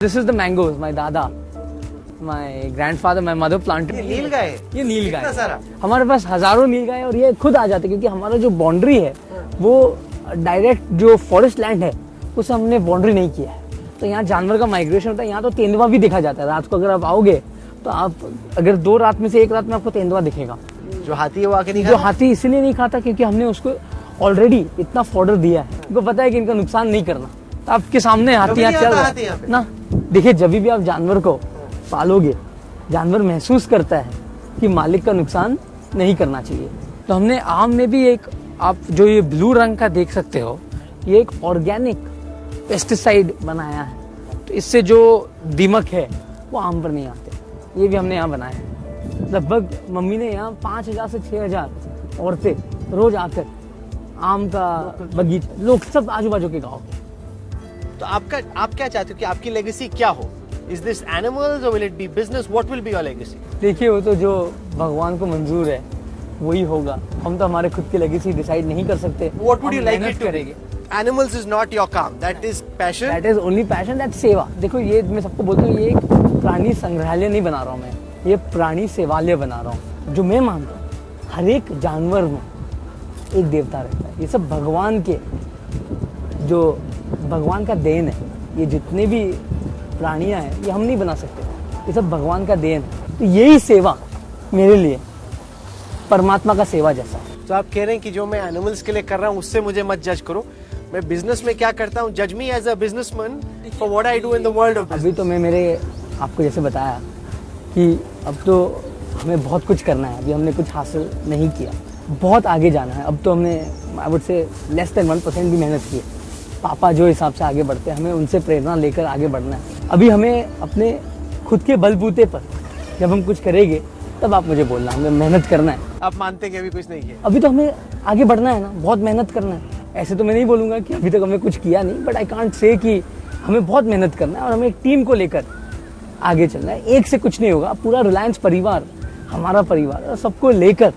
This is the mangoes. My dada, my grandfather, my mother planted. ये नील गाय, ये नील गाय कितना सारा? हमारे पास हजारों नील गाय और ये खुद आ जाते क्योंकि हमारा जो बाउंड्री है वो डायरेक्ट जो फॉरेस्ट लैंड है उसे हमने बाउंड्री नहीं किया है। तो यहाँ जानवर का माइग्रेशन होता है। यहाँ तो तेंदुआ भी देखा जाता है। रात को अगर आप आओगे तो आप अगर 2 रात में से 1 रात में आपको तेंदुआ दिखेगा। जो हाथी है वो आके नहीं जो हाथी इसलिए नहीं खाता क्योंकि हमने उसको ऑलरेडी इतना फॉर्डर दिया है। उनको पता है कि इनका नुकसान नहीं करना। तो आपके सामने हाथी यहाँ चल रहा है ना। देखिए जब भी आप जानवर को पालोगे जानवर महसूस करता है कि मालिक का नुकसान नहीं करना चाहिए। तो हमने आम में भी एक, आप जो ये ब्लू रंग का देख सकते हो, ये एक ऑर्गेनिक पेस्टिसाइड बनाया है। तो इससे जो दीमक है वो आम पर नहीं आते। ये भी हमने यहाँ बनाया है। लगभग मम्मी ने यहाँ 5000 से 6000 औरतें रोज आकर आम का बगीचा, लोग सब आजू बाजू के गाँव के। तो आप क्या चाहते हो कि आपकी लेगेसी क्या हो? Is this animals or will it be business? What will be your legacy? देखिए वो तो जो भगवान को मंजूर है वही होगा। हम तो हमारे खुद की लेगेसी डिसाइड नहीं कर सकते। What would you like मेहनत it to करेंगे। be? Animals is not your काम. That is passion. That is only passion, that's सेवा। देखो ये मैं सबको बोलता हूँ, ये एक प्राणी संग्रहालय नहीं बना रहा हूँ मैं, ये प्राणी सेवालय बना रहा हूँ। जो मैं मानता हूँ हर एक जानवर में एक देवता रहता है। ये सब भगवान के, जो भगवान का देन है। ये जितने भी प्राणियां हैं ये हम नहीं बना सकते, ये सब भगवान का देन है। तो यही सेवा मेरे लिए परमात्मा का सेवा जैसा। तो आप कह रहे हैं कि जो मैं एनिमल्स के लिए कर रहा हूँ उससे मुझे मत जज करो। मैं बिजनेस में क्या करता हूँ, जज me as a businessman for what I do in the world of business. अभी तो मैं मेरे आपको जैसे बताया कि अब तो हमें बहुत कुछ करना है। अभी हमने कुछ हासिल नहीं किया, बहुत आगे जाना है। अब तो हमने I would say less than 1% भी मेहनत की है। पापा जो हिसाब से आगे बढ़ते हैं हमें उनसे प्रेरणा लेकर आगे बढ़ना है। अभी हमें अपने खुद के बलबूते पर जब हम कुछ करेंगे तब आप मुझे बोलना, हमें मेहनत करना है। आप मानते हैं कि अभी कुछ नहीं किया? अभी तो हमें आगे बढ़ना है ना, बहुत मेहनत करना है। ऐसे तो मैं नहीं बोलूँगा कि अभी तक हमें कुछ किया नहीं, बट आई कांट से कि हमें बहुत मेहनत करना है और हमें एक टीम को लेकर आगे चलना है। एक से कुछ नहीं होगा, पूरा रिलायंस परिवार हमारा परिवार और सबको लेकर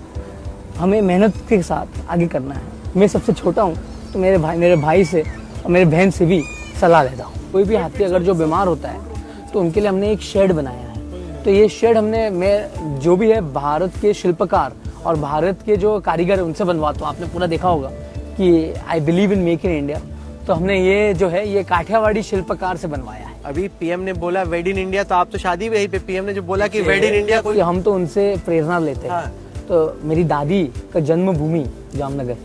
हमें मेहनत के साथ आगे करना है। मैं सबसे छोटा हूँ तो मेरे भाई से और मेरे बहन से भी सलाह लेता हूँ। कोई भी हाथी अगर जो बीमार होता है तो उनके लिए हमने एक शेड बनाया है। तो ये शेड मैं जो भी है भारत के शिल्पकार और भारत के जो कारीगर है उनसे बनवाता हूँ। आपने पूरा देखा होगा कि I believe in make in India. तो हमने ये जो है ये काठियावाड़ी शिल्पकार से बनवाया है। अभी पीएम ने बोला वेड इन इंडिया, तो आप तो शादी भी यहीं पे, पीएम ने जो बोला कि वेड इन इंडिया, कोई हम तो उनसे प्रेरणा लेते हैं। तो मेरी दादी का जन्मभूमि जामनगर,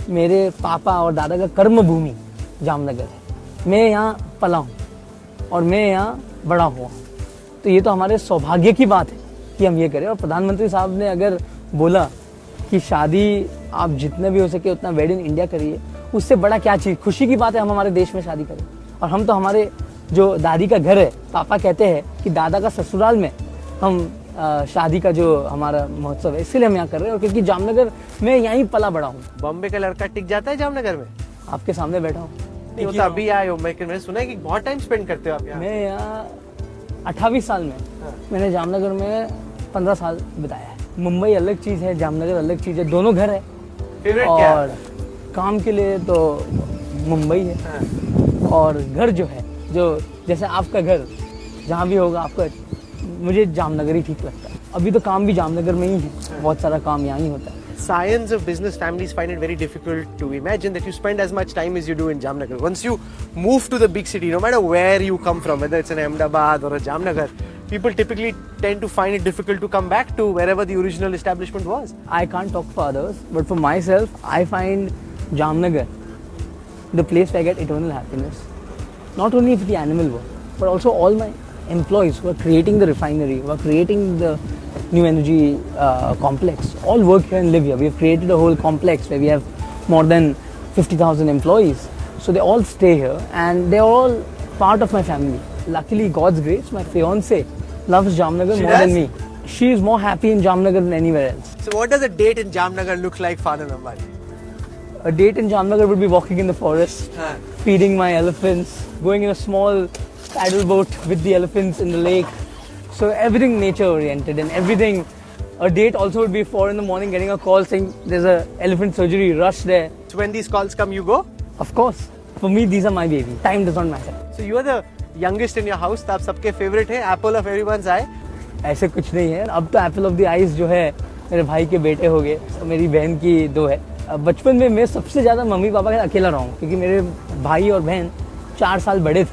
मेरे पापा और दादा का कर्म भूमि जामनगर है। मैं यहाँ पला हूँ और मैं यहाँ बड़ा हुआ हूँ। तो ये तो हमारे सौभाग्य की बात है कि हम ये करें। और प्रधानमंत्री साहब ने अगर बोला कि शादी आप जितने भी हो सके उतना वेड इन इंडिया करिए, उससे बड़ा क्या चीज़, खुशी की बात है हम हमारे देश में शादी करें। और हम तो हमारे जो दादी का घर है, पापा कहते हैं कि दादा का ससुराल में हम शादी का जो हमारा महोत्सव है, इसीलिए हम यहाँ कर रहे हैं। और क्योंकि जामनगर में यहीं पला बड़ा हूँ। बॉम्बे का लड़का टिक जाता है जामनगर में? आपके सामने बैठा हूँ। नहीं, वो तो अभी आए हो। मैंने सुना है कि बहुत टाइम स्पेंड करते हो आप यहाँ। मैं यहाँ 28 साल में मैंने जामनगर में 15 साल बिताया है। मुंबई अलग चीज़ है, जामनगर अलग चीज़ है, दोनों घर है। फेवरेट और क्या है? काम के लिए तो मुंबई है। और घर जो है, जो जैसे आपका घर जहाँ भी होगा आपका, मुझे जामनगर ही ठीक लगता है। अभी तो काम भी जामनगर में ही है, बहुत सारा काम यहाँ ही होता है। Scions of business families find it very difficult to imagine that you spend as much time as you do in Jamnagar. Once you move to the big city, no matter where you come from, whether it's an Ahmedabad or a Jamnagar, people typically tend to find it difficult to come back to wherever the original establishment was. I can't talk for others, but for myself, I find Jamnagar the place where I get eternal happiness. Not only for the animal world, but also all my employees who are creating the refinery, who are creating the new energy complex, all work here and live here. We have created a whole complex where we have more than 50,000 employees. So they all stay here and they're all part of my family. Luckily, God's grace, my fiance loves Jamnagar more than me. She is more happy in Jamnagar than anywhere else. So what does a date in Jamnagar look like for Anand Ambani? A date in Jamnagar would be walking in the forest, feeding my elephants, going in a small paddle boat with the elephants in the lake. So everything nature oriented and everything. A date also would be 4 in the morning getting a call saying there's a elephant surgery, rush there. So when these calls come, you go? Of course. For me, these are my baby. Time does not matter. So you are the youngest in your house, तो आप सबके favorite है, apple of everyone's eye. ऐसे कुछ नहीं है, अब तो एप्पल ऑफ द आइज जो है मेरे भाई के बेटे हो गए, मेरी बहन की 2 है। बचपन में मैं सबसे ज़्यादा मम्मी पापा का अकेला रहा हूँ, क्योंकि मेरे भाई और बहन 4 साल बड़े थे,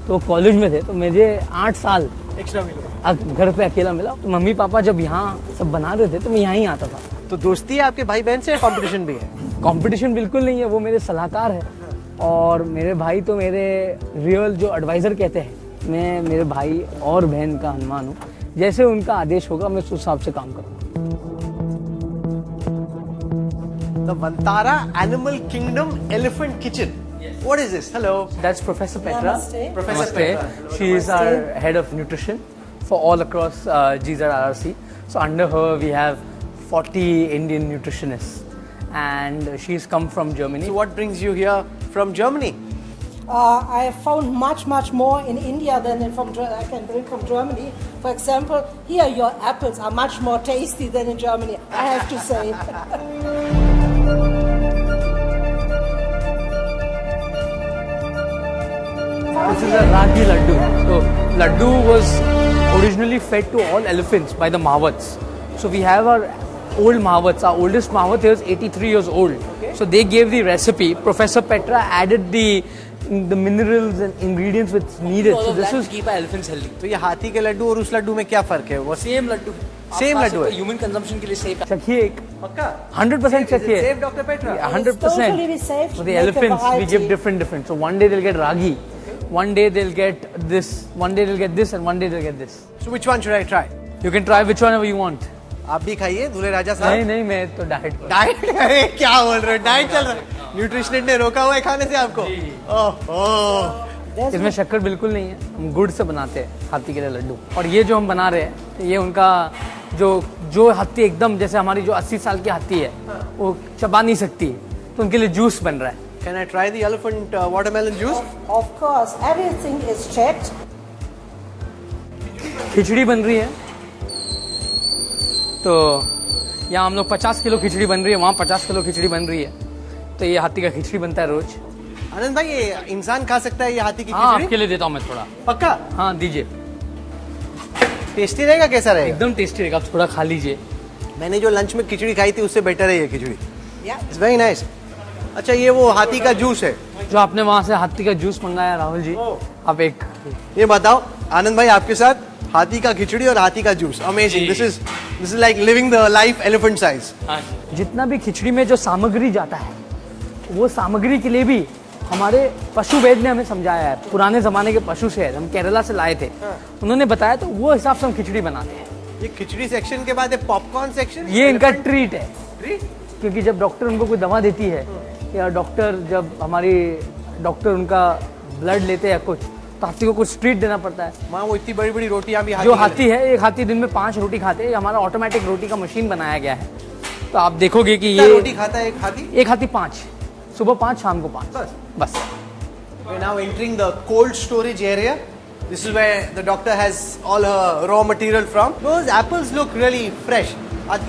तो कॉलेज में थे, तो मुझे 8 साल Extra मिलो. घर पे अकेला मिला। तो मम्मी पापा जब यहाँ सब बना रहे थे तो मैं यहाँ ही आता था। तो दोस्ती है आपके भाई बहन से या कंपटीशन भी है? कंपटीशन बिल्कुल नहीं है, वो मेरे सलाहकार है और मेरे भाई तो मेरे रियल जो एडवाइज़र कहते हैं। मैं मेरे भाई और बहन का हनुमान हूँ, जैसे उनका आदेश होगा मैं उस हिसाब से काम करूँगा। The Vantara Animal Kingdom Elephant Kitchen. What is this? Hello. That's Professor Petra. Namaste. Professor Namaste. Petra. She is our head of nutrition for all across GZRRC. So under her we have 40 Indian nutritionists, and she's come from Germany. So what brings you here from Germany? I have found much more in India than I can bring from Germany. For example, here your apples are much more tasty than in Germany, I have to say. This is a ragi laddu. So laddu was originally fed to all elephants by the Mahawats. So we have our old Mahawats. Our oldest Mahawat is 83 years old. Okay. So they gave the recipe. Professor Petra added the minerals and ingredients which needed. So this is keep our elephants healthy. तो ये हाथी के लड्डू और उस लड्डू में क्या फर्क है? वो Same laddu. Same laddu है? Human consumption के लिए safe है. चखिए एक पक्का? 100% चखिए. Save Dr. Petra. Yeah, It's 100%. totally be safe For to the make a elephants, we variety. give different. So one day they'll get ragi, one day they'll get this, one day they'll get this, and one day they'll get this. So which one should I try? You can try which one you want. आप भी खाइए दूल्हे राजा नहीं साहब. नहीं मैं तो diet पर। डाइट? अरे क्या बोल रहे हो? डाइट चल रहा है? न्यूट्रिशनिस्ट ने रोका हुआ है खाने से आपको? ओह. There's इसमें शक्कर बिल्कुल नहीं है, हम गुड़ से बनाते हैं हाथी के लिए लड्डू। और ये जो हम बना रहे हैं ये उनका जो हाथी एकदम जैसे हमारी जो 80 साल की हाथी है वो चबा नहीं सकती है, तो उनके लिए जूस बन रहा है। Can I try the elephant watermelon juice? Of course, everything is checked. खिचड़ी बन रही है, तो यहाँ हम लोग 50 किलो खिचड़ी बन रही है, वहाँ 50 किलो खिचड़ी बन रही है, तो ये हाथी का खिचड़ी बनता है रोज। आनंद भाई ये इंसान खा सकता है ये हाथी की हाँ खिचड़ी? आपके लिए देता हूँ मैं थोड़ा। पक्का? हाँ दीजिए, टेस्टी रहेगा? कैसा रहेगा? एकदम टेस्टी रहेगा, आप थोड़ा खा लीजिए। मैंने जो लंच में खिचड़ी खाई थी उससे बेटर है ये खिचड़ी. Yeah. It's very nice. अच्छा ये वो हाथी का जूस है. जो आपने वहाँ से हाथी का जूस मंगाया राहुल जी, आप एक ये बताओ आनंद भाई आपके साथ हाथी का खिचड़ी और हाथी का juice. Amazing. This is like living the life elephant size. जितना भी खिचड़ी में जो सामग्री जाता है वो सामग्री के लिए भी हमारे पशु वैद्य ने हमें समझाया है। पुराने जमाने के पशु से हम केरला से लाए थे, उन्होंने बताया, तो वो हिसाब से हम खिचड़ी बनाते हैं। ये खिचड़ी सेक्शन के बाद पॉपकॉर्न सेक्शन. ये इनका ट्रीट है, ट्रीट. क्योंकि जब डॉक्टर उनको कोई दवा देती है या डॉक्टर उनका ब्लड लेते हैं कुछ, तो हाथी को कुछ ट्रीट देना पड़ता है। माँ वो इतनी बड़ी बड़ी रोटियां भी जो हाथी है, एक हाथी दिन में 5 रोटी खाते हैं। ये हमारा ऑटोमेटिक रोटी का मशीन बनाया गया है, तो आप देखोगे कि कितना ये रोटी खाता है एक हाथी? एक हाथी 5, सुबह 5 शाम को 5 बस। We're now entering the cold storage area. This is where the doctor has all her raw material from. Those apples look really fresh.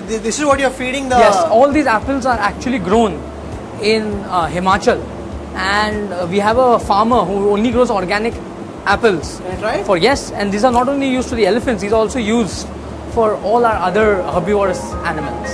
This is what you're feeding the... Yes, all these apples are actually grown in Himachal, and we have a farmer who only grows organic apples. Can I try it? Yes, and these are not only used for the elephants; these are also used for all our other herbivorous animals.